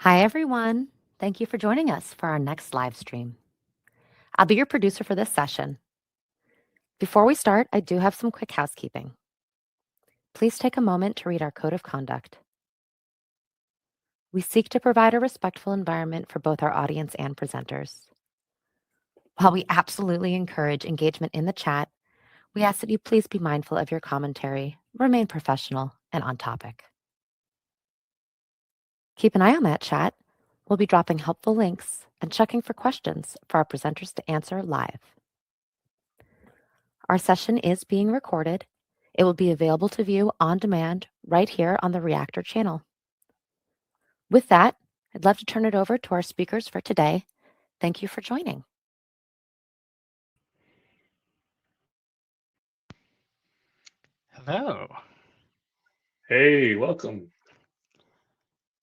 Hi, everyone. Thank you for joining us for our next live stream. I'll be your producer for this session. Before we start, I do have some quick housekeeping. Please take a moment to read our code of conduct. We seek to provide a respectful environment for both our audience and presenters. While we absolutely encourage engagement in the chat, we ask that you please be mindful of your commentary, remain professional, and on topic. Keep an eye on that chat. We'll be dropping helpful links and checking for questions for our presenters to answer live. Our session is being recorded. It will be available to view on demand right here on the Reactor channel. With that, I'd love to turn it over to our speakers for today. Thank you for joining. Hello. Hey, welcome.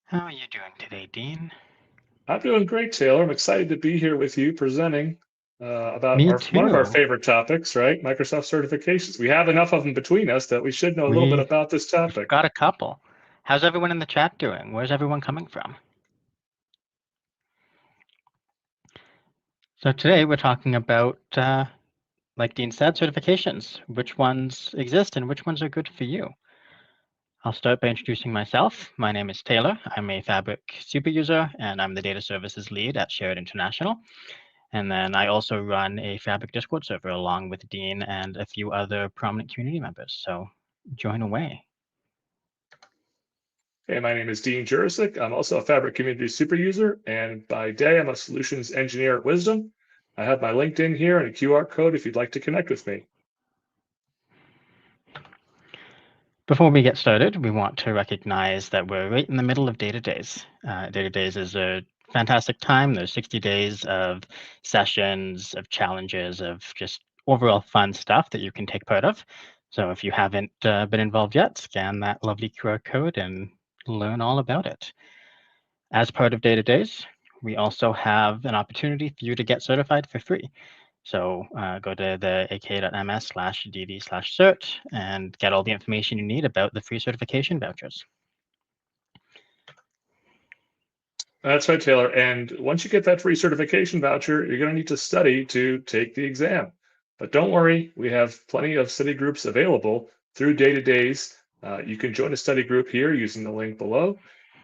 How are you doing today, Dean? I'm doing great, Taylor. I'm excited to be here with you presenting about Me one of our too. favorite topics, right? Microsoft certifications. We have enough of them between us that we should know a little bit We've about this topic. got a couple. How's everyone in the chat doing? Where's everyone coming from? So today we're talking about, like Dean said, certifications. Which ones exist and which ones are good for you? I'll start by introducing myself. My name is Taylor. I'm a Fabric super user, and I'm the data services lead at Shared International. And then I also run a Fabric Discord server along with Dean and a few other prominent community members. So join away. Hey, my name is Dean Jurisic. I'm also a Fabric Community super user, and by day I'm a solutions engineer at Wisdom. I have my LinkedIn here and a QR code if you'd like to connect with me. Before we get started, we want to recognize that we're right in the middle of Data Days. Data Days is a fantastic time. There's 60 days of sessions, of challenges, of just overall fun stuff that you can take part of. So if you haven't been involved yet, scan that lovely QR code and learn all about it. As part of Data Days, we also have an opportunity for you to get certified for free. So go to the ak.ms/dd/cert and get all the information you need about the free certification vouchers. That's right, Taylor. And once you get that free certification voucher, you're going to need to study to take the exam. But don't worry, we have plenty of study groups available through Data Days. You can join a study group here using the link below.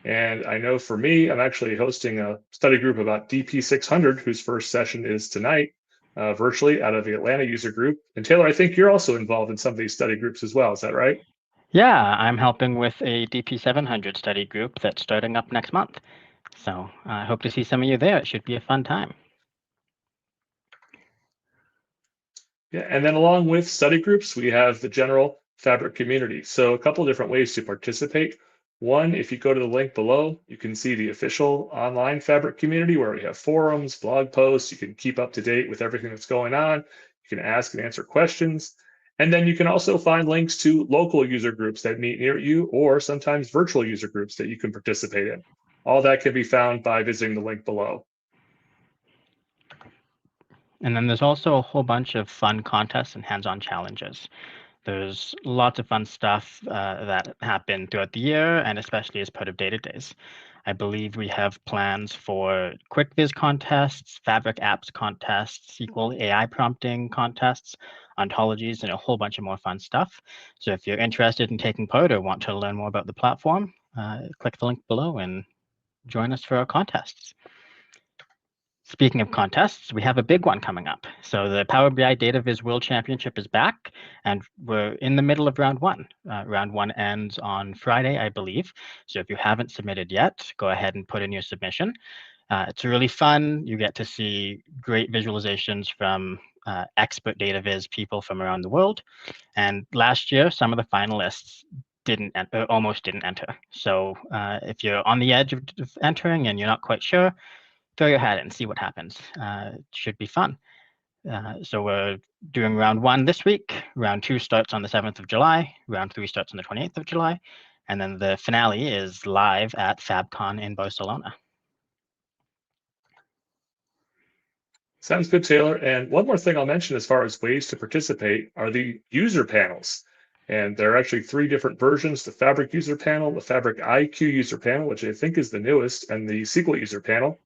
And I know for me, I'm actually hosting a study group about DP600, whose first session is tonight, virtually out of the Atlanta user group. And Taylor, I think you're also involved in some of these study groups as well. Is that right? Yeah, I'm helping with a DP700 study group that's starting up next month. So I hope to see some of you there. It should be a fun time. Yeah, and then along with study groups, we have the general Fabric community. So a couple of different ways to participate. One, if you go to the link below, you can see the official online Fabric community where we have forums, blog posts. You can keep up to date with everything that's going on. You can ask and answer questions. And then you can also find links to local user groups that meet near you, or sometimes virtual user groups that you can participate in. All that can be found by visiting the link below. And then there's also a whole bunch of fun contests and hands-on challenges. There's lots of fun stuff that happen throughout the year, and especially as part of Data Days. I believe we have plans for quick viz contests, Fabric apps contests, SQL AI prompting contests, ontologies, and a whole bunch of more fun stuff. So if you're interested in taking part or want to learn more about the platform, click the link below and join us for our contests. Speaking of contests, we have a big one coming up. So the Power BI Data Viz World Championship is back, and we're in the middle of round one. Round one ends on Friday, I believe. So if you haven't submitted yet, go ahead and put in your submission. It's really fun. You get to see great visualizations from expert data viz people from around the world. And last year, some of the finalists almost didn't enter. So if you're on the edge of entering and you're not quite sure, throw your hat in and see what happens. It should be fun. So we're doing round one this week. Round two starts on the 7th of July. Round three starts on the 28th of July. And then the finale is live at FabCon in Barcelona. Sounds good, Taylor. And one more thing I'll mention as far as ways to participate are the user panels. And there are actually 3 different versions: the Fabric user panel, the Fabric IQ user panel, which I think is the newest, and the SQL user panel.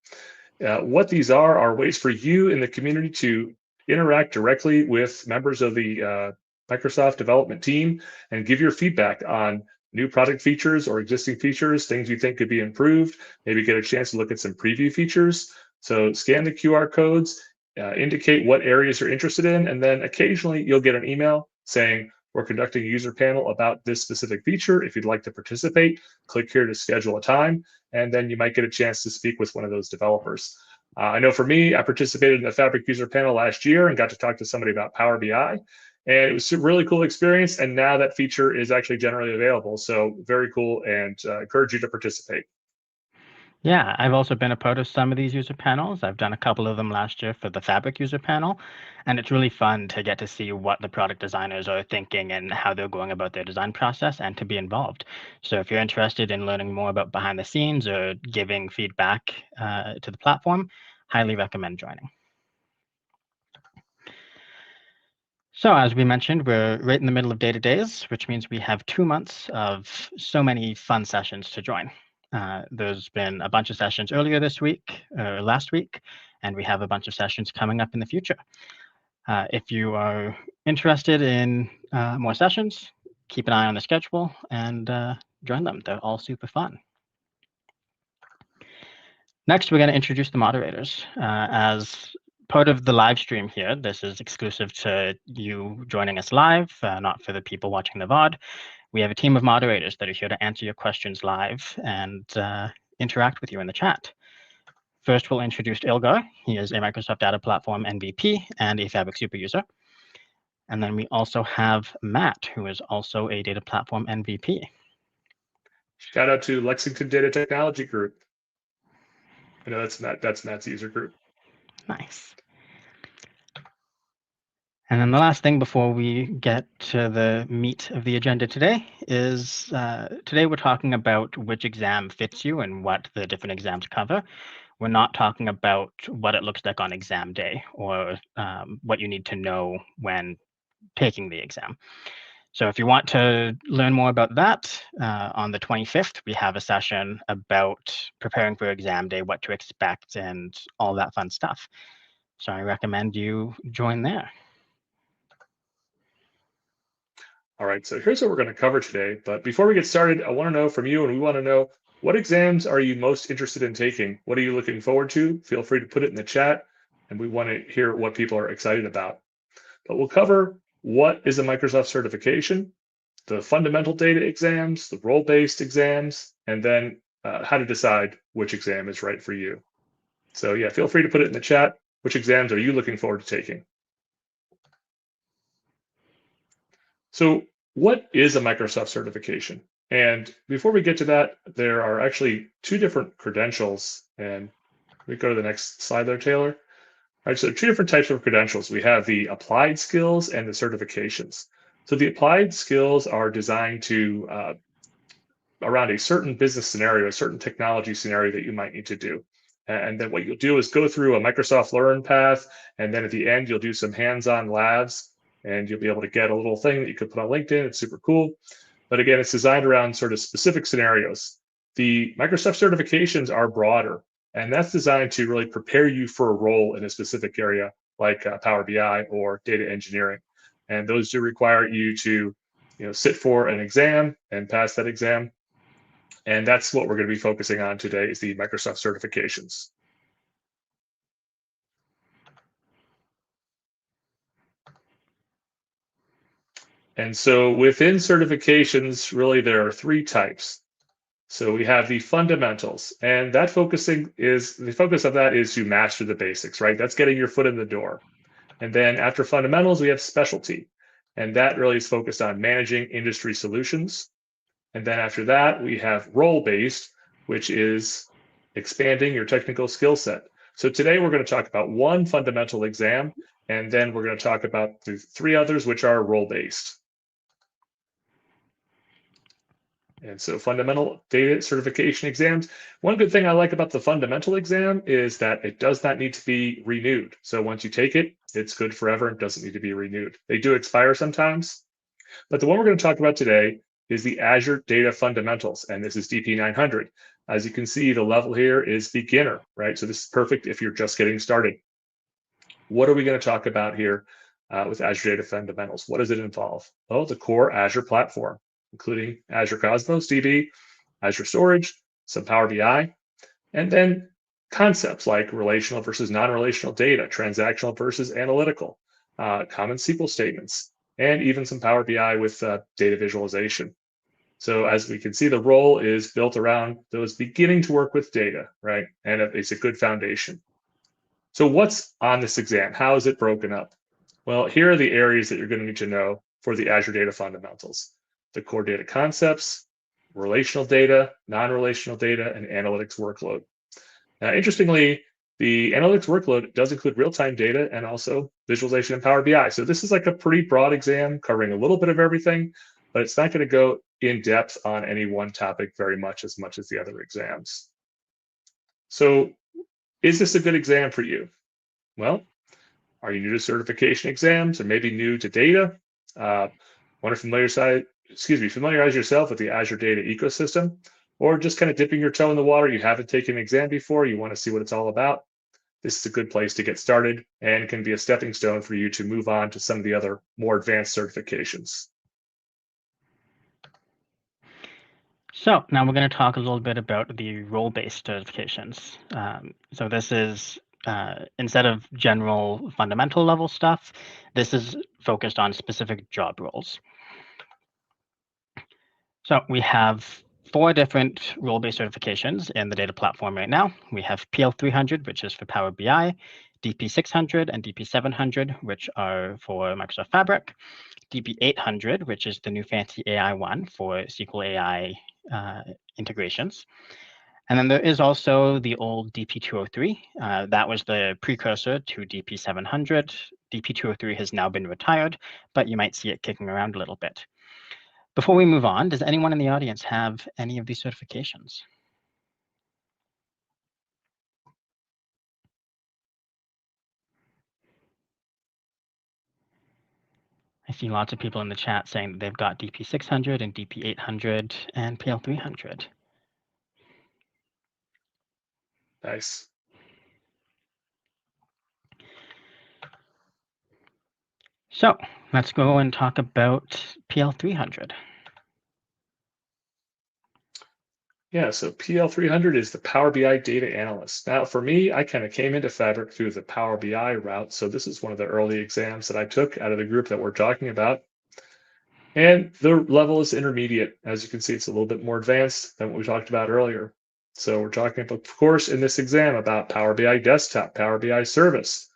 What these are ways for you in the community to interact directly with members of the Microsoft development team and give your feedback on new product features or existing features, things you think could be improved, maybe get a chance to look at some preview features. So scan the QR codes, indicate what areas you're interested in, and then occasionally you'll get an email saying, we're conducting a user panel about this specific feature. If you'd like to participate, click here to schedule a time, and then you might get a chance to speak with one of those developers. I know for me, I participated in the Fabric user panel last year and got to talk to somebody about Power BI. And it was a really cool experience. And now that feature is actually generally available. So very cool, and encourage you to participate. Yeah, I've also been a part of some of these user panels. I've done a couple of them last year for the Fabric user panel, and it's really fun to get to see what the product designers are thinking and how they're going about their design process and to be involved. So if you're interested in learning more about behind the scenes or giving feedback to the platform, highly recommend joining. So as we mentioned, we're right in the middle of data days, which means we have 2 months of so many fun sessions to join. There's been a bunch of sessions earlier this week, or last week, and we have a bunch of sessions coming up in the future. If you are interested in more sessions, keep an eye on the schedule and join them. They're all super fun. Next, we're going to introduce the moderators. As part of the live stream here, this is exclusive to you joining us live, not for the people watching the VOD. We have a team of moderators that are here to answer your questions live and interact with you in the chat. First, we'll introduce Ilgar. He is a Microsoft Data Platform MVP and a Fabric super user. And then we also have Matt, who is also a Data Platform MVP. Shout out to Lexington Data Technology Group. I know that's Matt's user group. Nice. And then the last thing before we get to the meat of the agenda today is today we're talking about which exam fits you and what the different exams cover. We're not talking about what it looks like on exam day or what you need to know when taking the exam. So if you want to learn more about that, on the 25th, we have a session about preparing for exam day, what to expect, and all that fun stuff. So I recommend you join there. All right, so here's what we're going to cover today. But before we get started, I want to know from you, and we want to know, what exams are you most interested in taking? What are you looking forward to? Feel free to put it in the chat, and we want to hear what people are excited about. But we'll cover what is a Microsoft certification, the fundamental data exams, the role-based exams, and then how to decide which exam is right for you. So yeah, feel free to put it in the chat. Which exams are you looking forward to taking? So what is a Microsoft certification? And before we get to that, there are actually 2 different credentials. And we go to the next slide there, Taylor. All right, so 2 different types of credentials. We have the applied skills and the certifications. So the applied skills are designed to around a certain business scenario, a certain technology scenario that you might need to do. And then what you'll do is go through a Microsoft Learn path, and then at the end, you'll do some hands-on labs, and you'll be able to get a little thing that you could put on LinkedIn. It's super cool. But again, it's designed around sort of specific scenarios. The Microsoft certifications are broader, and that's designed to really prepare you for a role in a specific area like Power BI or data engineering. And those do require you to sit for an exam and pass that exam. And that's what we're going to be focusing on today, is the Microsoft certifications. And so within certifications, really there are 3 types. So we have the fundamentals, and the focus of that is to master the basics, right? That's getting your foot in the door. And then after fundamentals, we have specialty, and that really is focused on managing industry solutions. And then after that, we have role-based, which is expanding your technical skill set. So today we're going to talk about 1 fundamental exam, and then we're going to talk about the 3 others, which are role-based. And so fundamental data certification exams. One good thing I like about the fundamental exam is that it does not need to be renewed. So once you take it, it's good forever and doesn't need to be renewed. They do expire sometimes, But the one we're going to talk about today is the Azure Data Fundamentals, and this is DP 900. As you can see, the level here is beginner, right? So this is perfect if you're just getting started. What are we going to talk about here with Azure Data Fundamentals? What does it involve? Well, the core Azure platform, including Azure Cosmos DB, Azure Storage, some Power BI, and then concepts like relational versus non-relational data, transactional versus analytical, common SQL statements, and even some Power BI with data visualization. So as we can see, the role is built around those beginning to work with data, right? And it's a good foundation. So what's on this exam? How is it broken up? Well, here are the areas that you're going to need to know for the Azure Data Fundamentals: the core data concepts, relational data, non-relational data, and analytics workload. Now, interestingly, the analytics workload does include real-time data and also visualization in Power BI. So this is like a pretty broad exam covering a little bit of everything, but it's not going to go in depth on any one topic very much as the other exams. So is this a good exam for you? Well, are you new to certification exams or maybe new to data? Want to familiarize yourself with the Azure data ecosystem, or just kind of dipping your toe in the water? You haven't taken an exam before, you want to see what it's all about. This is a good place to get started and can be a stepping stone for you to move on to some of the other more advanced certifications. So now we're going to talk a little bit about the role-based certifications. So this is, instead of general fundamental level stuff, this is focused on specific job roles. So we have 4 different role-based certifications in the data platform right now. We have PL300, which is for Power BI, DP600 and DP700, which are for Microsoft Fabric, DP800, which is the new fancy AI one for SQL AI integrations. And then there is also the old DP203. That was the precursor to DP700. DP203 has now been retired, but you might see it kicking around a little bit. Before we move on, does anyone in the audience have any of these certifications? I see lots of people in the chat saying that they've got DP600 and DP800 and PL300. Nice. So let's go and talk about PL300. Yeah, so PL300 is the Power BI Data Analyst. Now, for me, I kind of came into Fabric through the Power BI route. So this is one of the early exams that I took out of the group that we're talking about. And the level is intermediate. As you can see, it's a little bit more advanced than what we talked about earlier. So we're talking, of course, in this exam about Power BI Desktop, Power BI Service,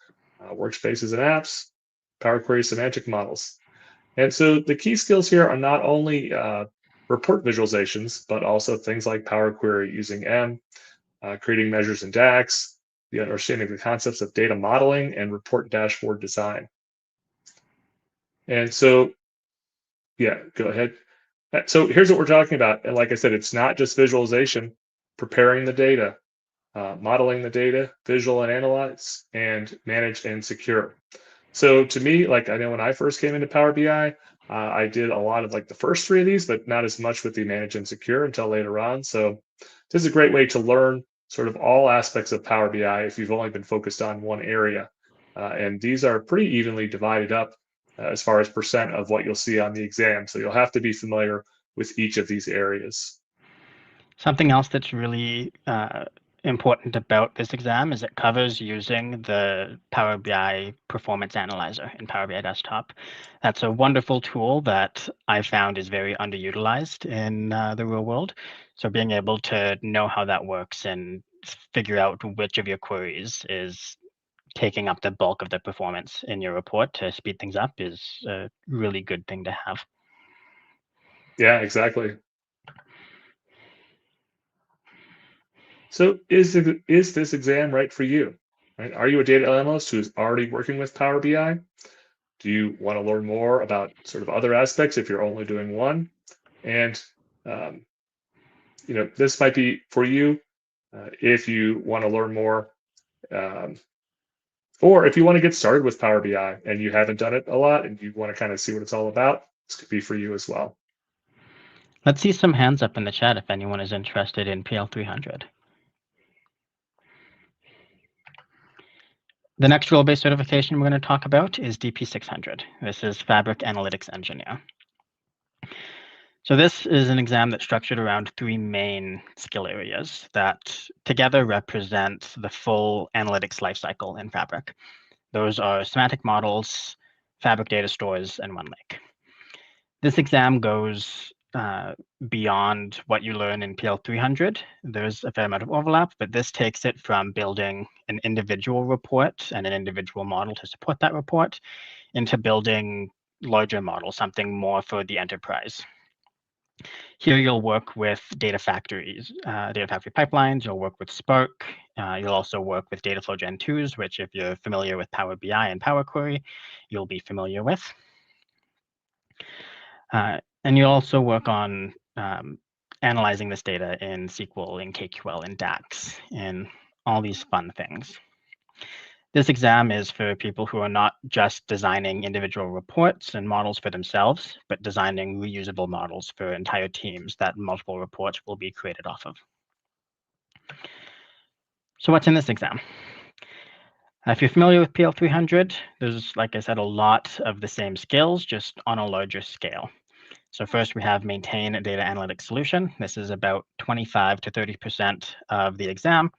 workspaces and apps, Power Query semantic models. And so the key skills here are not only report visualizations, but also things like Power Query using M, creating measures in DAX, the understanding the concepts of data modeling and report dashboard design. And so, yeah, go ahead. So here's what we're talking about. And like I said, it's not just visualization, preparing the data, modeling the data, visual and analyze, and manage and secure. So to me, like I know when I first came into Power BI, I did a lot of like the first 3 of these, but not as much with the manage and secure until later on. So this is a great way to learn sort of all aspects of Power BI if you've only been focused on one area. And these are pretty evenly divided up as far as percent of what you'll see on the exam. So you'll have to be familiar with each of these areas. Something else that's really important about this exam is it covers using the Power BI Performance Analyzer in Power BI Desktop. That's a wonderful tool that I found is very underutilized in the real world. So being able to know how that works and figure out which of your queries is taking up the bulk of the performance in your report to speed things up is a really good thing to have. Yeah, exactly. So is this exam right for you? Right? Are you a data analyst who's already working with Power BI? Do you want to learn more about sort of other aspects if you're only doing one? And this might be for you if you want to learn more, or if you want to get started with Power BI and you haven't done it a lot and you want to kind of see what it's all about. this could be for you as well. Let's see some hands up in the chat if anyone is interested in PL300. The next role-based certification we're going to talk about is DP600. This is Fabric Analytics Engineer. So this is an exam that's structured around 3 main skill areas that together represent the full analytics lifecycle in Fabric. Those are semantic models, Fabric data stores, and OneLake. This exam goes beyond what you learn in PL300. There's a fair amount of overlap, but this takes it from building an individual report and an individual model to support that report into building larger models, something more for the enterprise. Here you'll work with data factories, data factory pipelines. You'll work with Spark. You'll also work with Dataflow Gen 2s, which if you're familiar with Power BI and Power Query, you'll be familiar with. And you'll also work on analyzing this data in SQL, in KQL, in DAX, and all these fun things. This exam is for people who are not just designing individual reports and models for themselves, but designing reusable models for entire teams that multiple reports will be created off of. So what's in this exam? If you're familiar with PL300, there's, like I said, a lot of the same skills, just on a larger scale. So first we have maintain a data analytics solution. This is about 25 to 30% of the exam.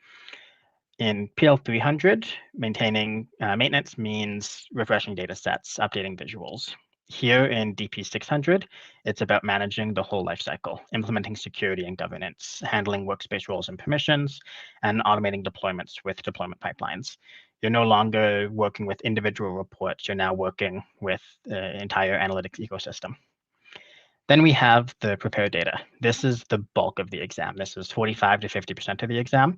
In PL300, maintaining maintenance means refreshing data sets, updating visuals. Here in DP600, it's about managing the whole lifecycle, implementing security and governance, handling workspace roles and permissions, and automating deployments with deployment pipelines. You're no longer working with individual reports. You're now working with the entire analytics ecosystem. Then we have the prepared data. This is the bulk of the exam. This is 45 to 50% of the exam.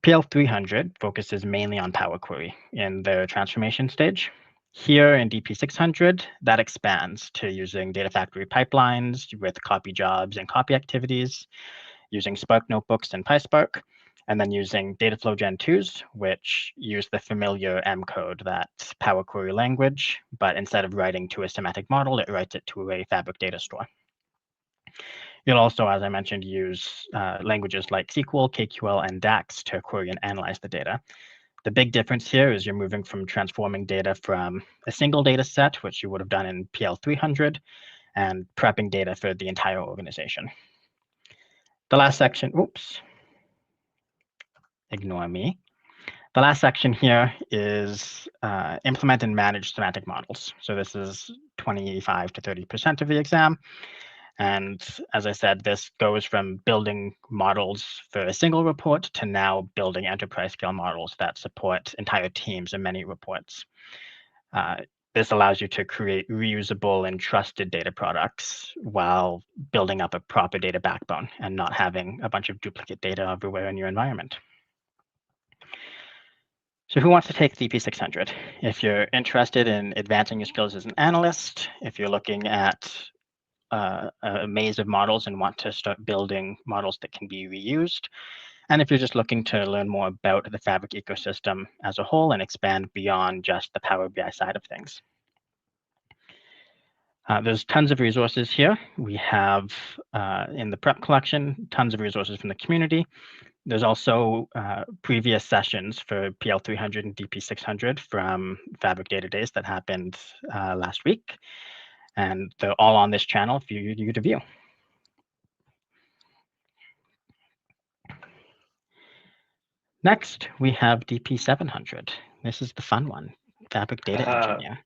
PL300 focuses mainly on Power Query in the transformation stage. Here in DP600, that expands to using data factory pipelines with copy jobs and copy activities, using Spark notebooks and PySpark, and then using Dataflow Gen 2s, which use the familiar M code, that Power Query language, but instead of writing to a semantic model, it writes it to a Fabric data store. You'll also, as I mentioned, use languages like SQL, KQL, and DAX to query and analyze the data. The big difference here is you're moving from transforming data from a single data set, which you would have done in PL300, and prepping data for the entire organization. The last section, oops, ignore me. The last section here is implement and manage semantic models. So this is 25 to 30% of the exam. And as I said, this goes from building models for a single report to now building enterprise scale models that support entire teams and many reports. This allows you to create reusable and trusted data products while building up a proper data backbone and not having a bunch of duplicate data everywhere in your environment. So who wants to take DP600? If you're interested in advancing your skills as an analyst, if you're looking at a maze of models and want to start building models that can be reused, and if you're just looking to learn more about the Fabric ecosystem as a whole and expand beyond just the Power BI side of things. There's tons of resources here. We have in the prep collection, tons of resources from the community. There's also previous sessions for PL300 and DP600 from Fabric Data Days that happened last week. And they're all on this channel for you to view. Next, we have DP700. This is the fun one, Fabric Data Engineer.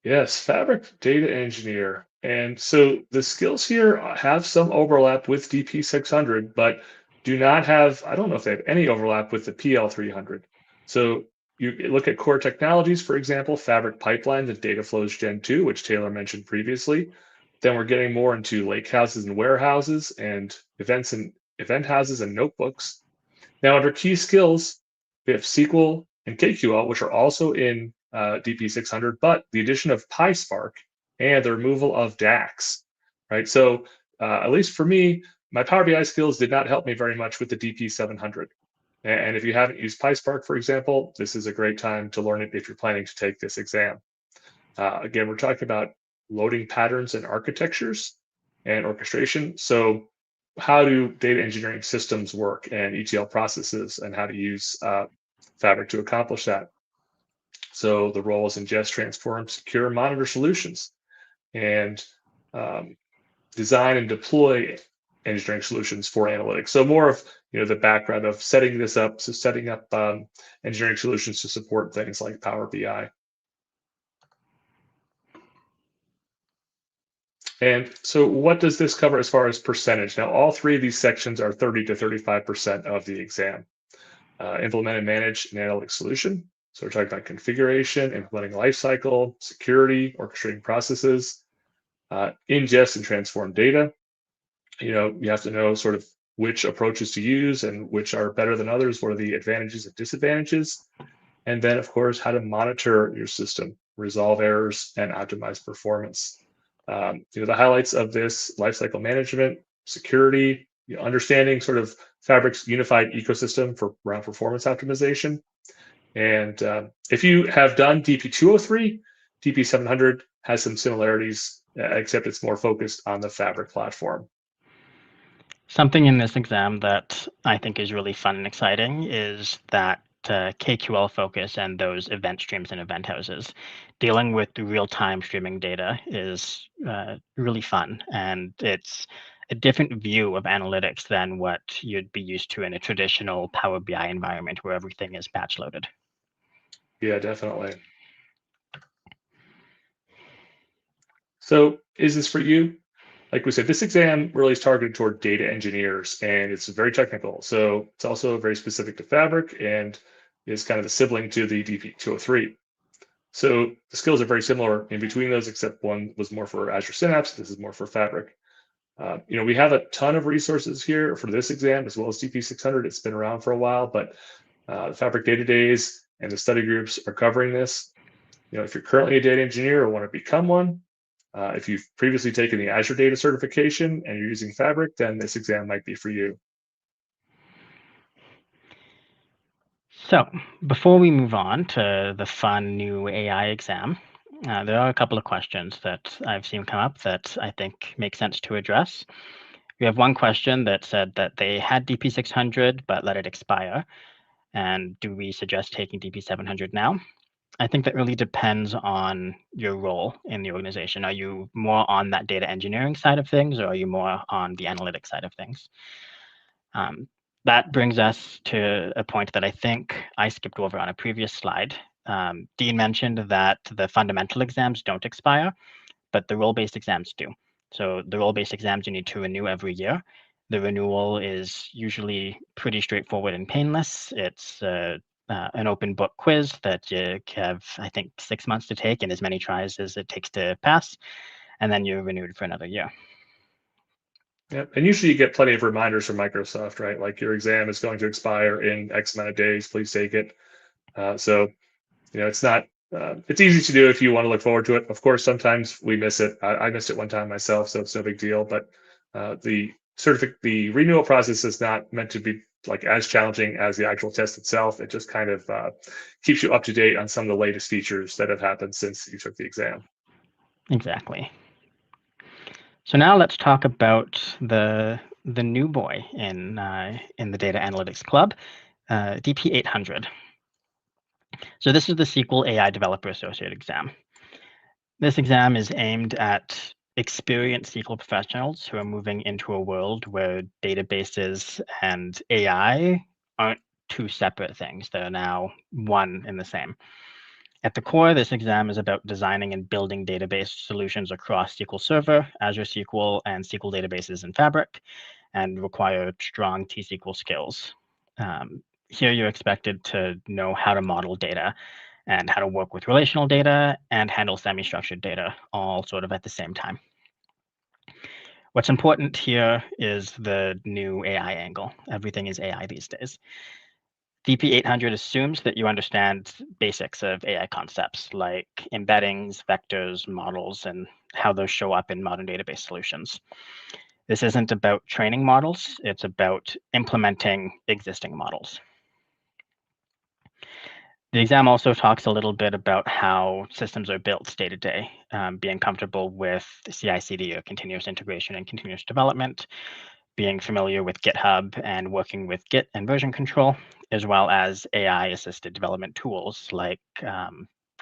Yes, Fabric Data Engineer. And so the skills here have some overlap with DP600, but do not have, I don't know if they have any overlap with the PL300. So you look at core technologies, for example, Fabric Pipelines and Dataflows Gen 2, which Taylor mentioned previously. Then we're getting more into lakehouses and warehouses and event houses and notebooks. Now under key skills, we have SQL and KQL, which are also in DP600, but the addition of PySpark and the removal of DAX, right? So at least for me, my Power BI skills did not help me very much with the DP700. And if you haven't used PySpark, for example, this is a great time to learn it if you're planning to take this exam. Again, we're talking about loading patterns and architectures and orchestration. So how do data engineering systems work and ETL processes, and how to use Fabric to accomplish that? So the role is ingest, transform, secure, monitor solutions, and design and deploy engineering solutions for analytics. So more of the background of setting this up, so setting up engineering solutions to support things like Power BI. And so what does this cover as far as percentage? Now, all three of these sections are 30 to 35% of the exam. Implement and manage an analytics solution. So we're talking about configuration, implementing lifecycle, security, orchestrating processes, ingest and transform data. You have to know sort of which approaches to use and which are better than others. What are the advantages and disadvantages? And then, of course, how to monitor your system, resolve errors, and optimize performance. The highlights of this: lifecycle management, security, understanding sort of Fabric's unified ecosystem for around performance optimization. And if you have done DP203, DP700 has some similarities, except it's more focused on the Fabric platform. Something in this exam that I think is really fun and exciting is that KQL focus and those event streams and event houses. Dealing with real-time streaming data is really fun, and it's a different view of analytics than what you'd be used to in a traditional Power BI environment where everything is batch loaded. Yeah, definitely. So is this for you? Like we said, this exam really is targeted toward data engineers, and it's very technical. So it's also very specific to Fabric and is kind of the sibling to the DP203. So the skills are very similar in between those, except one was more for Azure Synapse. This is more for Fabric. We have a ton of resources here for this exam, as well as DP600. It's been around for a while, but the Fabric Data Days and the study groups are covering this. If you're currently a data engineer or want to become one, if you've previously taken the Azure Data certification and you're using Fabric, then this exam might be for you. So before we move on to the fun new AI exam, there are a couple of questions that I've seen come up that I think make sense to address. We have one question that said that they had DP600 but let it expire. And do we suggest taking DP700 now? I think that really depends on your role in the organization. Are you more on that data engineering side of things, or are you more on the analytics side of things? That brings us to a point that I think I skipped over on a previous slide. Dean mentioned that the fundamental exams don't expire, but the role-based exams do. So the role-based exams you need to renew every year. The renewal is usually pretty straightforward and painless. It's an open book quiz that you have, I think, 6 months to take and as many tries as it takes to pass, and then you're renewed for another year. Yeah, and usually you get plenty of reminders from Microsoft, right? Like your exam is going to expire in X amount of days. Please take it. So it's not. It's easy to do if you want to look forward to it. Of course, sometimes we miss it. I missed it one time myself, so it's no big deal. But the renewal process is not meant to be like as challenging as the actual test itself. It just kind of keeps you up to date on some of the latest features that have happened since you took the exam. Exactly. So now let's talk about the new boy in the Data Analytics Club, DP800. So this is the SQL AI Developer Associate exam. This exam is aimed at experienced SQL professionals who are moving into a world where databases and AI aren't two separate things. They're now one and the same. At the core, this exam is about designing and building database solutions across SQL Server, Azure SQL, and SQL databases in Fabric, and require strong T-SQL skills. Here, you're expected to know how to model data and how to work with relational data and handle semi-structured data, all sort of at the same time. What's important here is the new AI angle. Everything is AI these days. DP800 assumes that you understand basics of AI concepts like embeddings, vectors, models, and how those show up in modern database solutions. This isn't about training models, it's about implementing existing models. The exam also talks a little bit about how systems are built day to day, being comfortable with CI/CD, or continuous integration and continuous development, being familiar with GitHub and working with Git and version control, as well as AI-assisted development tools like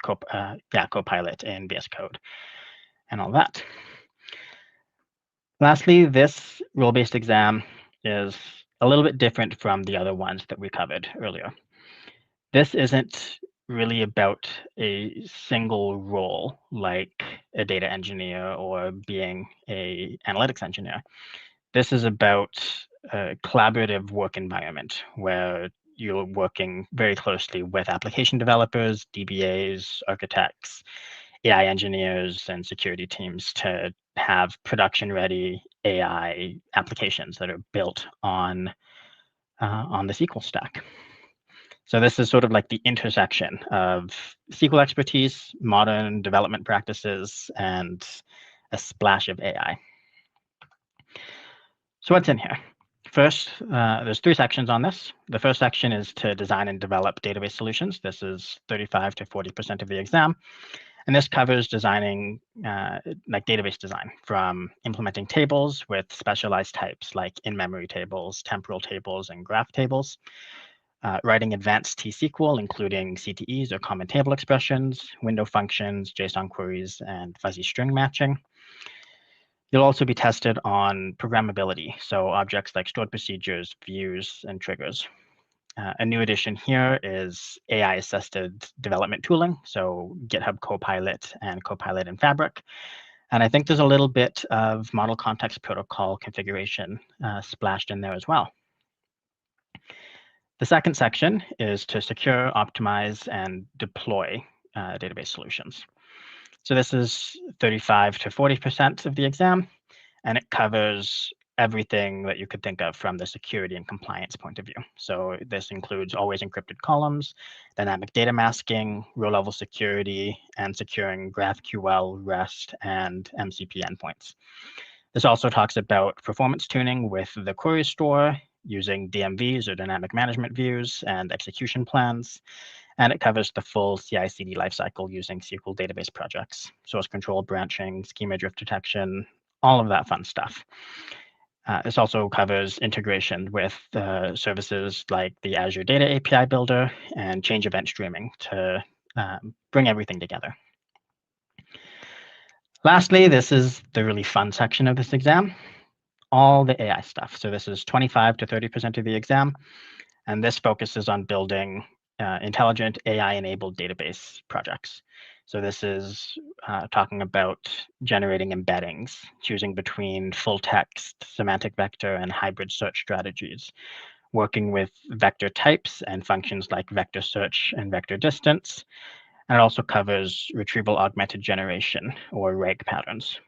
Copilot and VS Code and all that. Lastly, this role-based exam is a little bit different from the other ones that we covered earlier. This isn't really about a single role like a data engineer or being an analytics engineer. This is about a collaborative work environment where you're working very closely with application developers, DBAs, architects, AI engineers, and security teams to have production-ready AI applications that are built on the SQL stack. So this is sort of like the intersection of SQL expertise, modern development practices, and a splash of AI. So what's in here? First, there's 3 sections on this. The first section is to design and develop database solutions. This is 35 to 40% of the exam. And this covers designing like database design, from implementing tables with specialized types like in-memory tables, temporal tables, and graph tables, writing advanced T-SQL, including CTEs or common table expressions, window functions, JSON queries, and fuzzy string matching. You'll also be tested on programmability, so objects like stored procedures, views, and triggers. A new addition here is AI-assisted development tooling, so GitHub Copilot and Copilot in Fabric. And I think there's a little bit of model context protocol configuration splashed in there as well. The second section is to secure, optimize, and deploy database solutions. So this is 35 to 40% of the exam, and it covers everything that you could think of from the security and compliance point of view. So this includes always encrypted columns, dynamic data masking, row-level security, and securing GraphQL, REST, and MCP endpoints. This also talks about performance tuning with the query store, using DMVs or dynamic management views, and execution plans. And it covers the full CI/CD lifecycle using SQL database projects, source control, branching, schema drift detection, all of that fun stuff. This also covers integration with services like the Azure Data API Builder and change event streaming to bring everything together. Lastly, this is the really fun section of this exam, all the AI stuff. So this is 25 to 30% of the exam, and this focuses on building intelligent AI-enabled database projects. So this is talking about generating embeddings, choosing between full text, semantic vector, and hybrid search strategies, working with vector types and functions like vector search and vector distance. And it also covers retrieval augmented generation, or RAG patterns,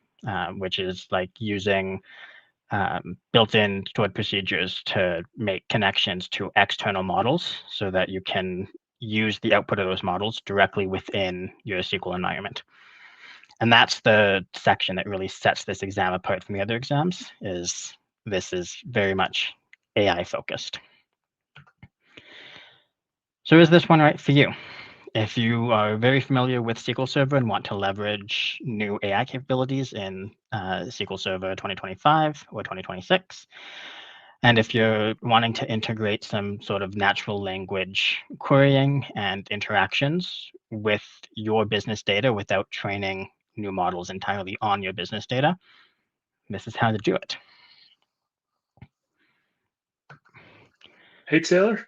which is like using built-in stored procedures to make connections to external models so that you can use the output of those models directly within your SQL environment. And that's the section that really sets this exam apart from the other exams, is this is very much AI focused. So is this one right for you? If you are very familiar with SQL Server and want to leverage new AI capabilities in SQL Server 2025 or 2026, and if you're wanting to integrate some sort of natural language querying and interactions with your business data without training new models entirely on your business data, this is how to do it. Hey, Taylor.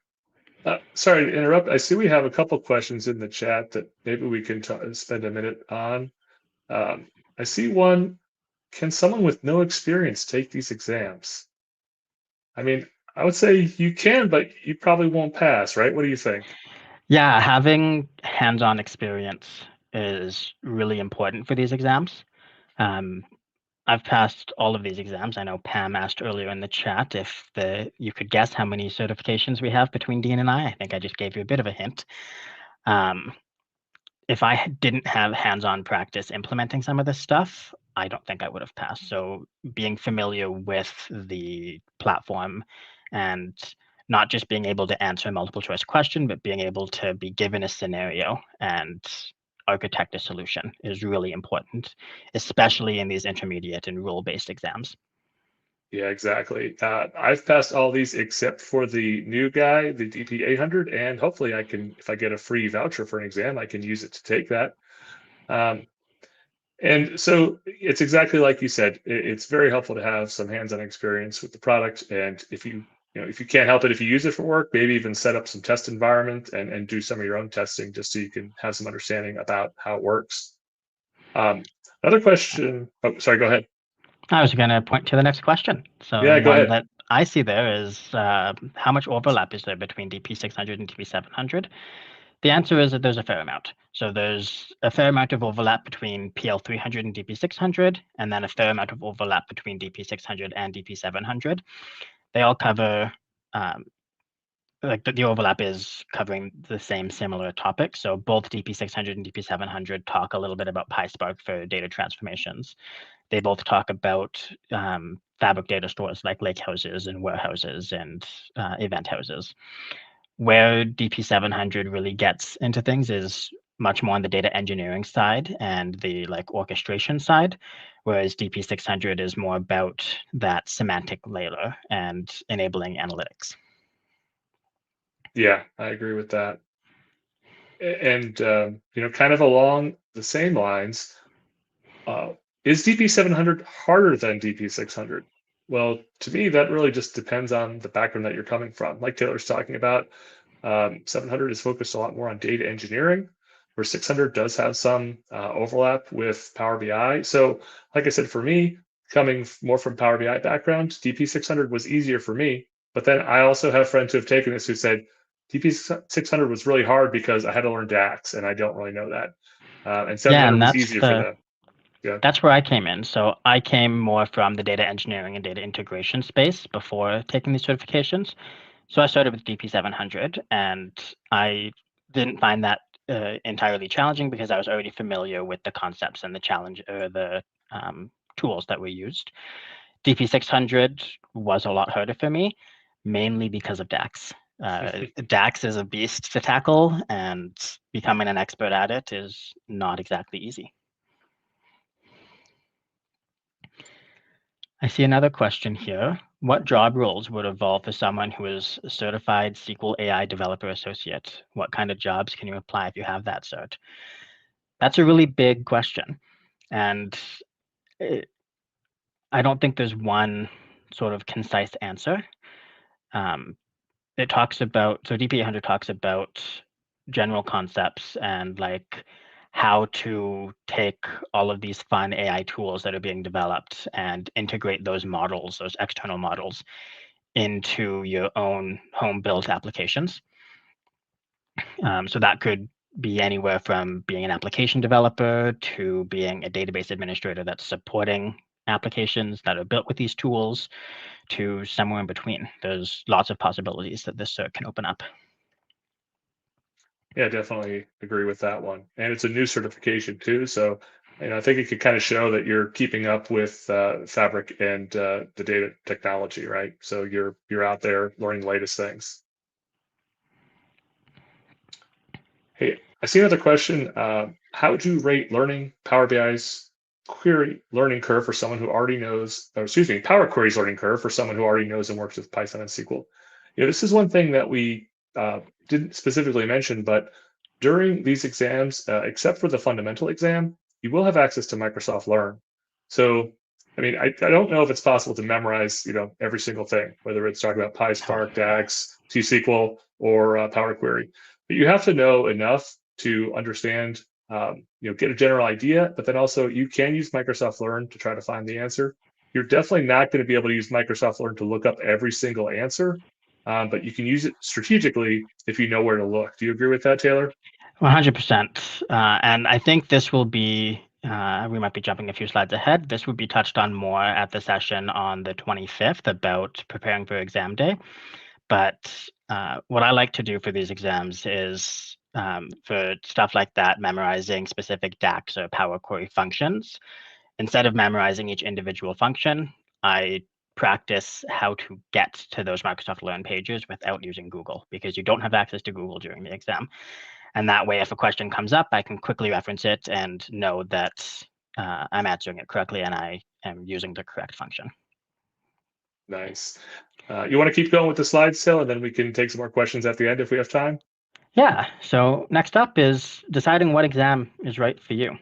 Sorry to interrupt. I see we have a couple questions in the chat that maybe we can spend a minute on. I see one. Can someone with no experience take these exams? I mean, I would say you can, but you probably won't pass, right? What do you think? Yeah, having hands-on experience is really important for these exams. I've passed all of these exams. I know Pam asked earlier in the chat if you could guess how many certifications we have between Dean and I. I think I just gave you a bit of a hint. If I didn't have hands-on practice implementing some of this stuff, I don't think I would have passed. So being familiar with the platform and not just being able to answer a multiple choice question, but being able to be given a scenario and architect a solution is really important, especially in these intermediate and rule-based exams. Yeah, exactly. I've passed all these except for the new guy, the DP 800, and hopefully I can, if I get a free voucher for an exam, I can use it to take that. And so it's exactly like you said. It's very helpful to have some hands-on experience with the product. And if if you can't help it, if you use it for work, maybe even set up some test environment and do some of your own testing just so you can have some understanding about how it works. Another question. Oh, sorry, go ahead. I was going to point to the next question. So Yeah, go one ahead. that I see there is how much overlap is there between DP600 and DP700? The answer is that there's a fair amount. So there's a fair amount of overlap between PL300 and DP600, and then a fair amount of overlap between DP600 and DP700. They all cover, like the overlap is covering the same similar topic. So both DP600 and DP700 talk a little bit about PySpark for data transformations. They both talk about fabric data stores like lakehouses and warehouses and event houses. Where DP700 really gets into things is much more on the data engineering side and the like orchestration side, whereas DP600 is more about that semantic layer and enabling analytics. Yeah, I agree with that. And kind of along the same lines, is DP700 harder than DP600? Well, to me, that really just depends on the background that you're coming from. Like Taylor's talking about, 700 is focused a lot more on data engineering, where 600 does have some overlap with Power BI. So, like I said, for me, coming more from Power BI background, DP600 was easier for me. But then I also have friends who have taken this who said DP600 was really hard because I had to learn DAX, and I don't really know that. And 700 was easier for them. Yeah. That's where I came in. So I came more from the data engineering and data integration space before taking these certifications. So I started with DP700, and I didn't find that entirely challenging because I was already familiar with the concepts and the tools that were used. DP600 was a lot harder for me, mainly because of DAX. DAX is a beast to tackle, and becoming an expert at it is not exactly easy. I see another question here. What job roles would evolve for someone who is a certified SQL AI Developer Associate? What kind of jobs can you apply if you have that cert? That's a really big question. And I don't think there's one sort of concise answer. It talks about, so DP800 talks about general concepts and like how to take all of these fun AI tools that are being developed and integrate those models, those external models, into your own home-built applications. So that could be anywhere from being an application developer to being a database administrator that's supporting applications that are built with these tools to somewhere in between. There's lots of possibilities that this cert can open up. Yeah, definitely agree with that one. And it's a new certification too. So, I think it could kind of show that you're keeping up with Fabric and the data technology, right? So you're out there learning the latest things. Hey, I see another question. How would you rate learning Power BI's query learning curve for someone who already knows, or excuse me, Power Query's learning curve for someone who already knows and works with Python and SQL? This is one thing that we didn't specifically mention, but during these exams, except for the fundamental exam, you will have access to Microsoft Learn. So, I don't know if it's possible to memorize, every single thing, whether it's talking about PySpark, DAX, T-SQL, or Power Query. But you have to know enough to understand, get a general idea, but then also you can use Microsoft Learn to try to find the answer. You're definitely not going to be able to use Microsoft Learn to look up every single answer, but you can use it strategically if you know where to look. Do you agree with that, Taylor? 100%. And I think this will be, we might be jumping a few slides ahead. This would be touched on more at the session on the 25th about preparing for exam day. But what I like to do for these exams is for stuff like that, memorizing specific DAX or Power Query functions. Instead of memorizing each individual function, I practice how to get to those Microsoft Learn pages without using Google, because you don't have access to Google during the exam. And that way, if a question comes up, I can quickly reference it and know that I'm answering it correctly and I am using the correct function. Nice. You want to keep going with the slides still, and then we can take some more questions at the end if we have time? Yeah, so next up is deciding what exam is right for you.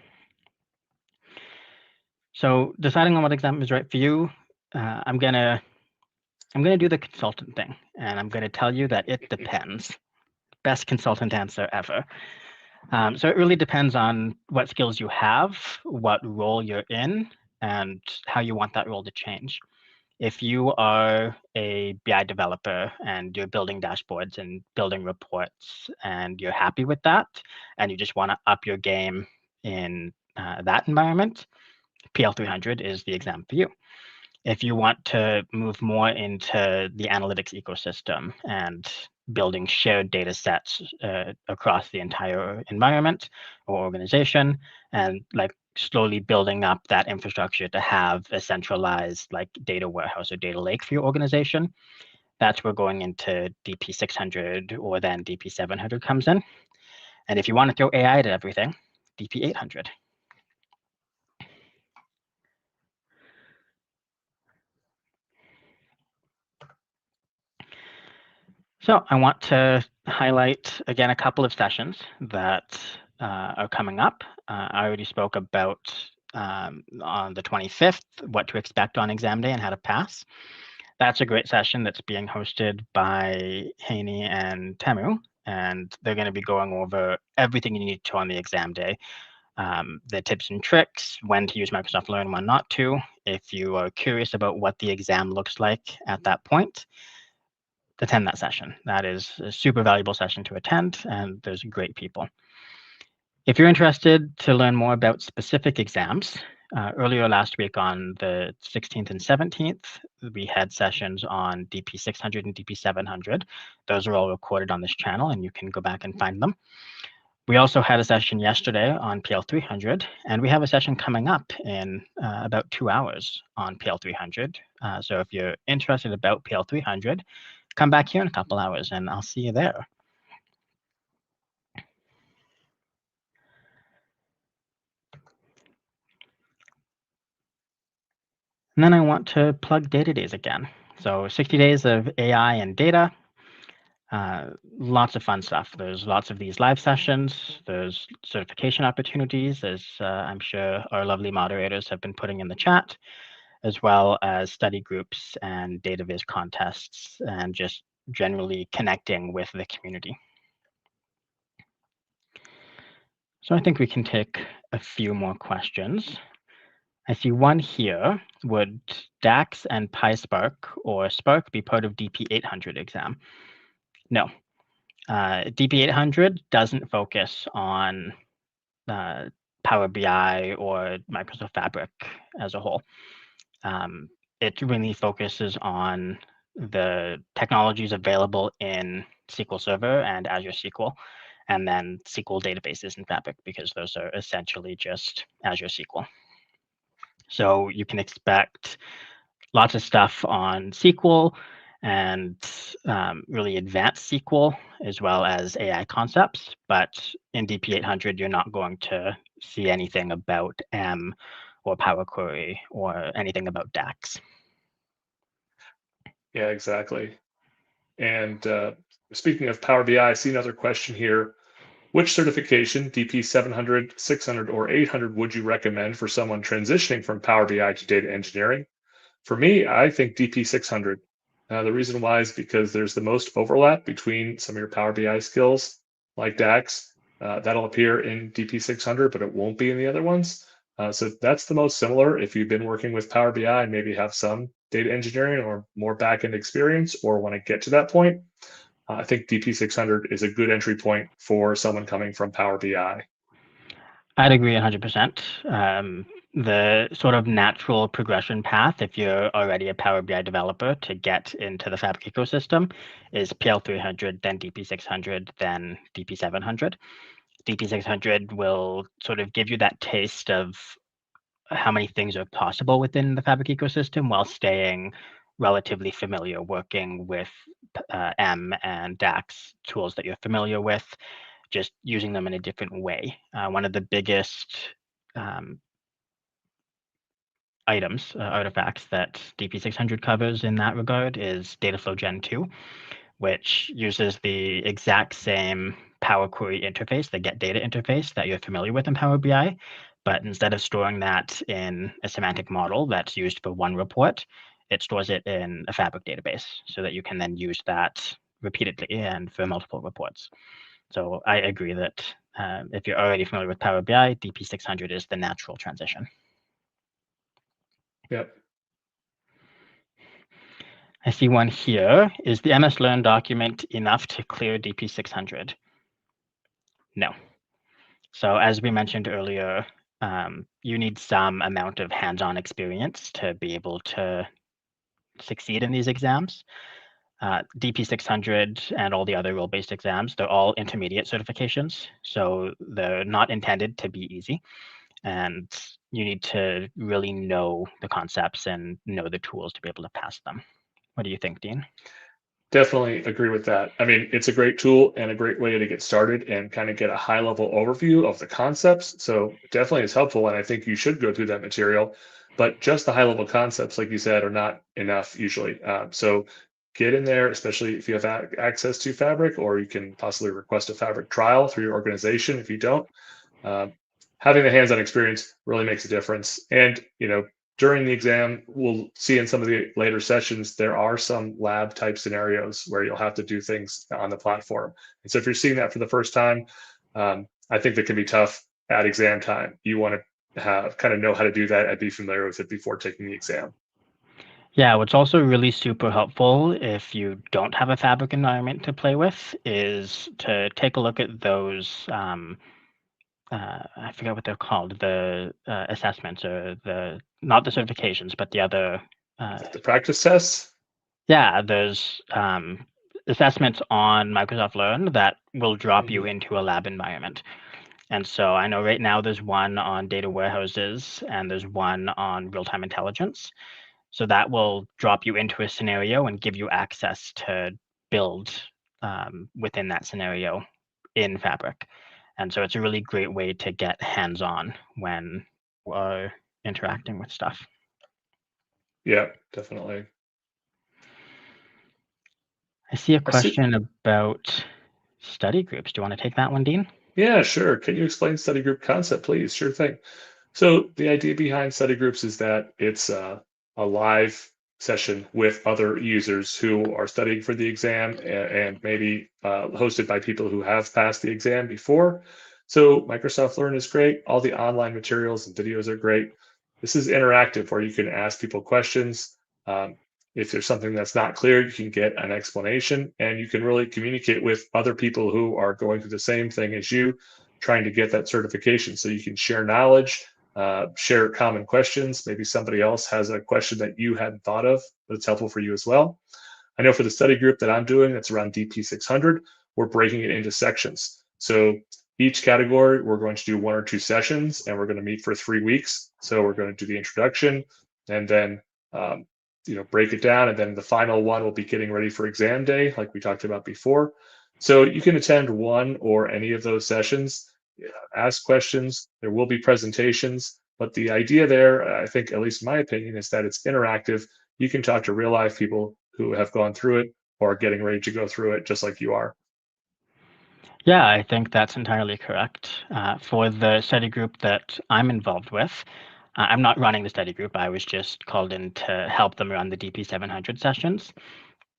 So deciding on what exam is right for you, I'm gonna do the consultant thing, and I'm gonna tell you that it depends. Best consultant answer ever. So it really depends on what skills you have, what role you're in, and how you want that role to change. If you are a BI developer and you're building dashboards and building reports and you're happy with that, and you just want to up your game in that environment, PL300 is the exam for you. If you want to move more into the analytics ecosystem and building shared data sets across the entire environment or organization, and like slowly building up that infrastructure to have a centralized like data warehouse or data lake for your organization, that's where going into DP600 or then DP700 comes in. And if you want to throw AI to everything, DP800. So I want to highlight again a couple of sessions that are coming up. I already spoke about on the 25th what to expect on exam day and how to pass. That's a great session that's being hosted by Haney and Temu, and they're going to be going over everything you need to on the exam day. The tips and tricks, when to use Microsoft Learn, when not to. If you are curious about what the exam looks like at that point, attend that session. That is a super valuable session to attend, and there's great people. If you're interested to learn more about specific exams, earlier last week on the 16th and 17th, we had sessions on DP600 and DP700. Those are all recorded on this channel, and you can go back and find them. We also had a session yesterday on PL300, and we have a session coming up in about 2 hours on PL300. So if you're interested about PL300, come back here in a couple hours and I'll see you there. And then I want to plug Data Days again. So 60 days of AI and data, lots of fun stuff. There's lots of these live sessions. There's certification opportunities, as I'm sure our lovely moderators have been putting in the chat, as well as study groups and data viz contests, and just generally connecting with the community. So I think we can take a few more questions. I see one here. Would DAX and PySpark or Spark be part of DP800 exam? No. DP800 doesn't focus on Power BI or Microsoft Fabric as a whole. It really focuses on the technologies available in SQL Server and Azure SQL, and then SQL databases in Fabric, because those are essentially just Azure SQL. So you can expect lots of stuff on SQL and really advanced SQL, as well as AI concepts. But in DP800, you're not going to see anything about M or Power Query or anything about DAX. Yeah, exactly. And speaking of Power BI, I see another question here. Which certification, DP 700, 600, or 800, would you recommend for someone transitioning from Power BI to data engineering? For me, I think DP 600. The reason why is because there's the most overlap between some of your Power BI skills, like DAX. That'll appear in DP 600, but it won't be in the other ones. So that's the most similar if you've been working with Power BI and maybe have some data engineering or more back-end experience or want to get to that point. I think DP600 is a good entry point for someone coming from Power BI. I'd agree 100%. The sort of natural progression path, if you're already a Power BI developer, to get into the Fabric ecosystem is PL300, then DP600, then DP700. DP600 will sort of give you that taste of how many things are possible within the Fabric ecosystem while staying relatively familiar working with M and DAX tools that you're familiar with, just using them in a different way. One of the biggest artifacts that DP600 covers in that regard is Dataflow Gen 2, which uses the exact same Power Query interface, the get data interface that you're familiar with in Power BI, but instead of storing that in a semantic model that's used for one report, it stores it in a Fabric database so that you can then use that repeatedly and for multiple reports. So I agree that if you're already familiar with Power BI, DP600 is the natural transition. Yep. I see one here. Is the MS Learn document enough to clear DP600? No. So as we mentioned earlier, you need some amount of hands-on experience to be able to succeed in these exams. DP600 and all the other role-based exams, they're all intermediate certifications, so they're not intended to be easy. And you need to really know the concepts and know the tools to be able to pass them. What do you think, Dean? Definitely agree with that. I mean, it's a great tool and a great way to get started and kind of get a high level overview of the concepts. So definitely is helpful. And I think you should go through that material, but just the high level concepts, like you said, are not enough usually. So get in there, especially if you have access to Fabric, or you can possibly request a Fabric trial through your organization if you don't. Having the hands-on experience really makes a difference. And, during the exam, we'll see in some of the later sessions, there are some lab type scenarios where you'll have to do things on the platform. And so if you're seeing that for the first time, I think that can be tough at exam time. You want to kind of know how to do that and be familiar with it before taking the exam. Yeah, what's also really super helpful if you don't have a Fabric environment to play with is to take a look at those, I forget what they're called, the assessments, or not the certifications, but the other. The practice tests? Yeah, there's assessments on Microsoft Learn that will drop you into a lab environment. And so I know right now there's one on data warehouses and there's one on real-time intelligence. So that will drop you into a scenario and give you access to build within that scenario in Fabric. And so it's a really great way to get hands-on when we're interacting with stuff. Yeah, definitely. I see a question about study groups. Do you want to take that one, Dean? Yeah, sure. Can you explain study group concept, please? Sure thing. So the idea behind study groups is that it's a live session with other users who are studying for the exam, and maybe hosted by people who have passed the exam before. So Microsoft Learn is great. All the online materials and videos are great. This is interactive where you can ask people questions. If there's something that's not clear, you can get an explanation, and you can really communicate with other people who are going through the same thing as you, trying to get that certification. So you can share knowledge, share common questions. Maybe somebody else has a question that you hadn't thought of, but it's helpful for you as well. I know for the study group that I'm doing, that's around DP600, we're breaking it into sections. So each category, we're going to do 1 or 2 sessions, and we're going to meet for 3 weeks. So we're going to do the introduction, and then break it down, and then the final one will be getting ready for exam day, like we talked about before. So you can attend one or any of those sessions, ask questions. There will be presentations, but the idea there, I think, at least in my opinion, is that it's interactive. You can talk to real life people who have gone through it or are getting ready to go through it, just like you are. Yeah, I think that's entirely correct. For the study group that I'm involved with, I'm not running the study group. I was just called in to help them run the DP700 sessions.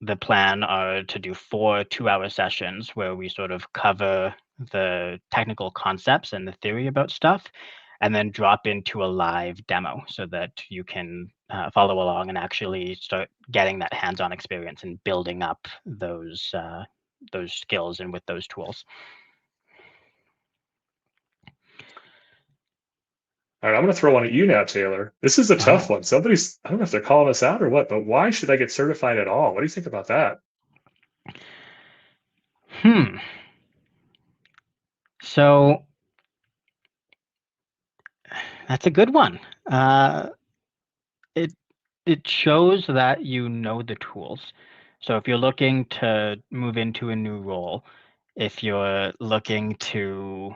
The plan are to do 4 2-hour sessions where we sort of cover the technical concepts and the theory about stuff, and then drop into a live demo so that you can follow along and actually start getting that hands-on experience and building up those skills and with those tools. All right, I'm going to throw one at you now, Taylor. This is a tough one. I don't know if they're calling us out or what, but why should I get certified at all? What do you think about that? So that's a good one. It shows that you know the tools. So if you're looking to move into a new role, if you're looking to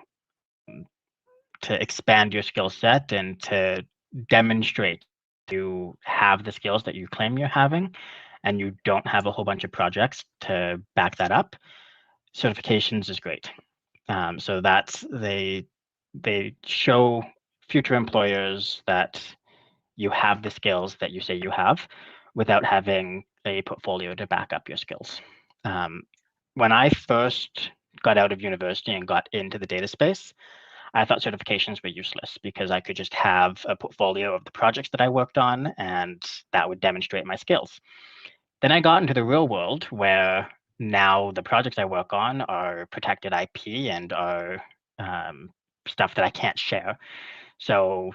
expand your skill set and to demonstrate you have the skills that you claim you're having, and you don't have a whole bunch of projects to back that up, certifications is great. So that's they show future employers that you have the skills that you say you have without having a portfolio to back up your skills. When I first got out of university and got into the data space, I thought certifications were useless because I could just have a portfolio of the projects that I worked on and that would demonstrate my skills. Then I got into the real world where now the projects I work on are protected IP and are stuff that I can't share. So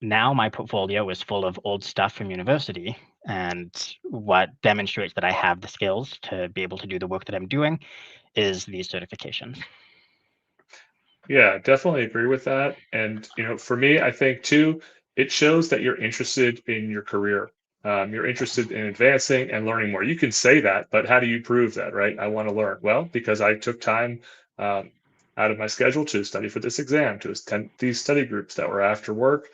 now my portfolio is full of old stuff from university, and what demonstrates that I have the skills to be able to do the work that I'm doing is these certifications. Yeah, definitely agree with that. And for me, I think too, it shows that you're interested in your career. You're interested in advancing and learning more. You can say that, but how do you prove that, right? I want to learn. Well, because I took time um, out of my schedule to study for this exam, to attend these study groups that were after work,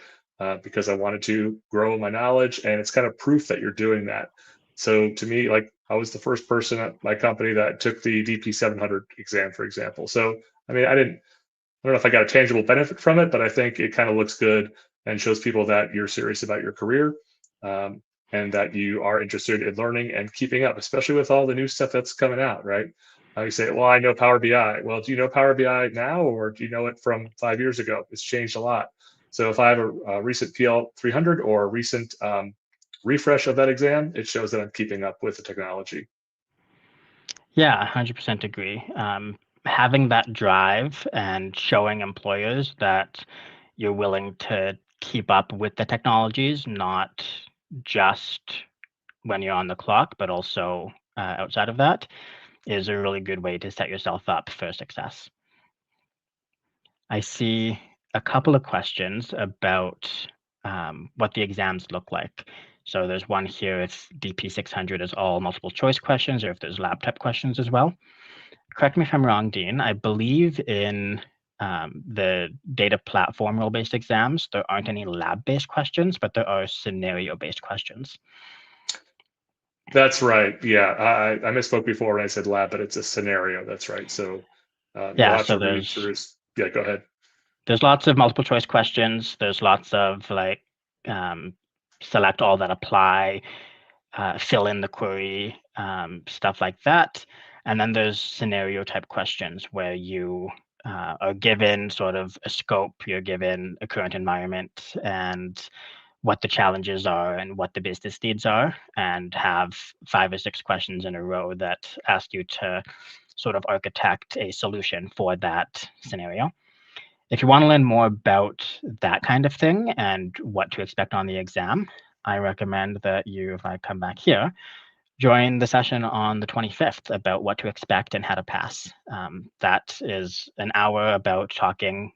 because I wanted to grow my knowledge, and it's kind of proof that you're doing that. So to me, like I was the first person at my company that took the DP 700 exam, for example. So I mean, I don't know if I got a tangible benefit from it, but I think it kind of looks good and shows people that you're serious about your career, um, and that you are interested in learning and keeping up, especially with all the new stuff that's coming out, right? You say, well, I know Power BI. Well, do you know Power BI now, or do you know it from 5 years ago? It's changed a lot. So if I have a recent PL 300 or a recent refresh of that exam, it shows that I'm keeping up with the technology. Yeah, 100% agree. Having that drive and showing employers that you're willing to keep up with the technologies, not just when you're on the clock, but also outside of that, is a really good way to set yourself up for success. I see a couple of questions about what the exams look like. So there's one here if DP 600 is all multiple choice questions or if there's lab type questions as well. Correct me if I'm wrong, Dean. I believe in the data platform role-based exams, there aren't any lab-based questions, but there are scenario-based questions. That's right. Yeah, I misspoke before when I said lab, but it's a scenario. That's right. So you'll Yeah, have so to read through. Yeah, go ahead. there's lots of multiple choice questions. There's lots of like select all that apply, fill in the query, stuff like that. And then there's scenario type questions where you are given sort of a scope, you're given a current environment and what the challenges are and what the business needs are, and have 5 or 6 questions in a row that ask you to sort of architect a solution for that scenario. If you want to learn more about that kind of thing and what to expect on the exam, I recommend that you, if I come back here, join the session on the 25th about what to expect and how to pass. That is an hour about talking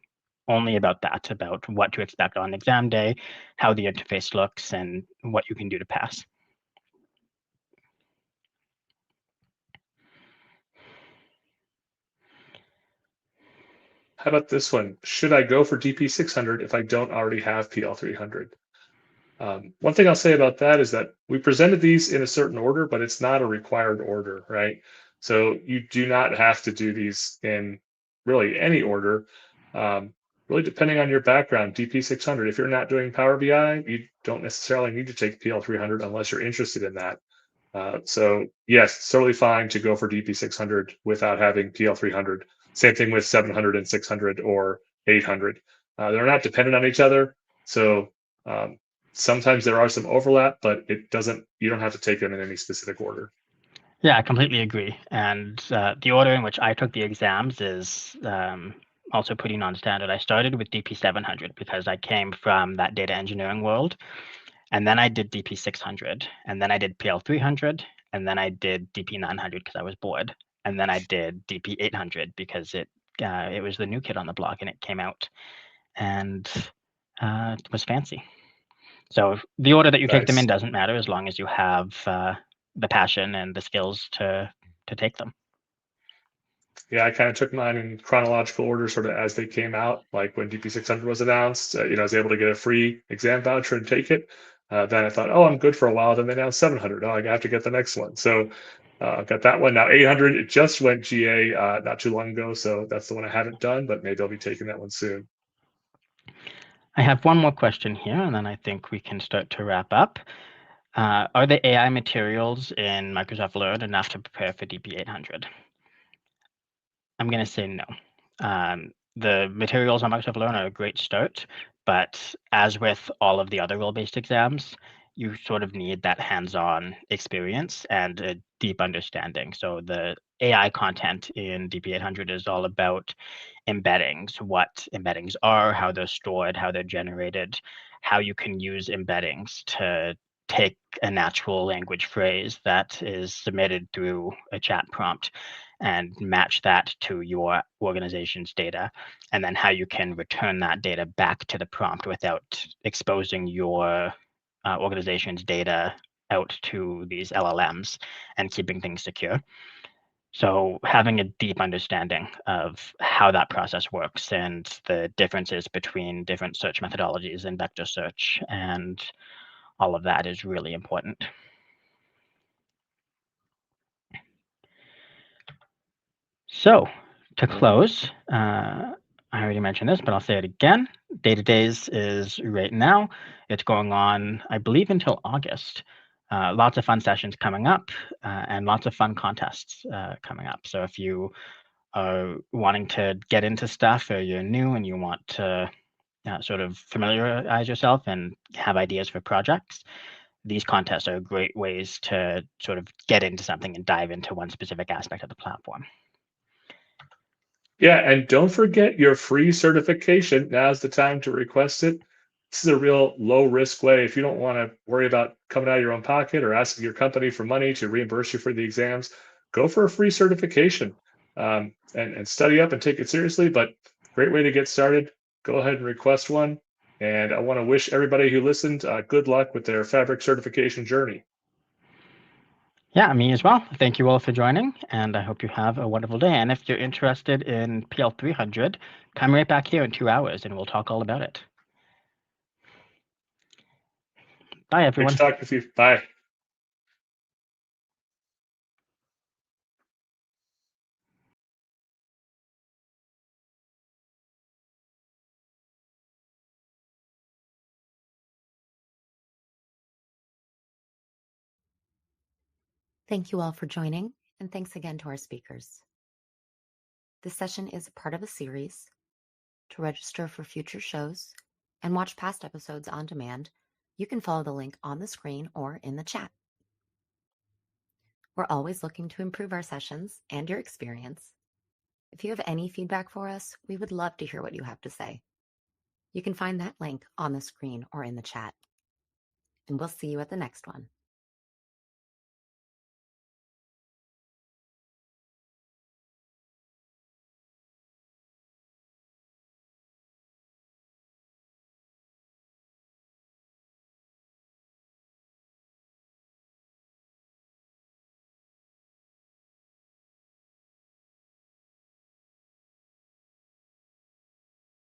only about that, about what to expect on exam day, how the interface looks, and what you can do to pass. How about this one? Should I go for DP 600 if I don't already have PL 300? One thing I'll say about that is that we presented these in a certain order, but it's not a required order, right? So you do not have to do these in really any order. Really depending on your background, DP 600, if you're not doing Power BI, you don't necessarily need to take PL 300 unless you're interested in that. So yes, it's totally fine to go for DP 600 without having PL 300. Same thing with 700 and 600 or 800. They're not dependent on each other. So sometimes there are some overlap, but it doesn't. You don't have to take them in any specific order. Yeah, I completely agree. And the order in which I took the exams is also pretty non-standard. I started with DP 700 because I came from that data engineering world. And then I did DP 600, and then I did PL 300, and then I did DP 900 because I was bored, and then I did DP 800 because it was the new kid on the block and it came out, and it was fancy. So the order that you take them in Nice. doesn't matter as long as you have the passion and the skills to take them. Yeah, I kind of took mine in chronological order, sort of as they came out. Like when DP600 was announced, I was able to get a free exam voucher and take it. Then I thought, oh, I'm good for a while. Then they announced 700. Oh, I have to get the next one. So I've got that one now. 800, it just went GA not too long ago, so that's the one I haven't done, but maybe I'll be taking that one soon. I have one more question here, and then I think we can start to wrap up. Are the AI materials in Microsoft Learn enough to prepare for DP800? I'm going to say no. The materials on Microsoft Learn are a great start, but as with all of the other role-based exams, you sort of need that hands-on experience and a deep understanding. So the AI content in DP800 is all about embeddings, what embeddings are, how they're stored, how they're generated, how you can use embeddings to take a natural language phrase that is submitted through a chat prompt and match that to your organization's data, and then how you can return that data back to the prompt without exposing your organization's data out to these LLMs and keeping things secure. So having a deep understanding of how that process works and the differences between different search methodologies and vector search and all of that is really important. So to close, I already mentioned this, but I'll say it again. Data Days is right now. It's going on, I believe, until August. Lots of fun sessions coming up and lots of fun contests coming up. So if you are wanting to get into stuff or you're new and you want to sort of familiarize yourself and have ideas for projects, these contests are great ways to sort of get into something and dive into one specific aspect of the platform. Yeah, and don't forget your free certification. Now's the time to request it. This is a real low risk way. If you don't want to worry about coming out of your own pocket or asking your company for money to reimburse you for the exams, go for a free certification and study up and take it seriously. But great way to get started. Go ahead and request one. And I want to wish everybody who listened good luck with their Fabric certification journey. Yeah, me as well. Thank you all for joining, and I hope you have a wonderful day. And if you're interested in PL300, come right back here in 2 hours and we'll talk all about it. Bye, Great everyone. to talk with you. Bye. Thank you all for joining, and thanks again to our speakers. This session is a part of a series. To register for future shows and watch past episodes on demand, you can follow the link on the screen or in the chat. We're always looking to improve our sessions and your experience. If you have any feedback for us, we would love to hear what you have to say. You can find that link on the screen or in the chat. And we'll see you at the next one.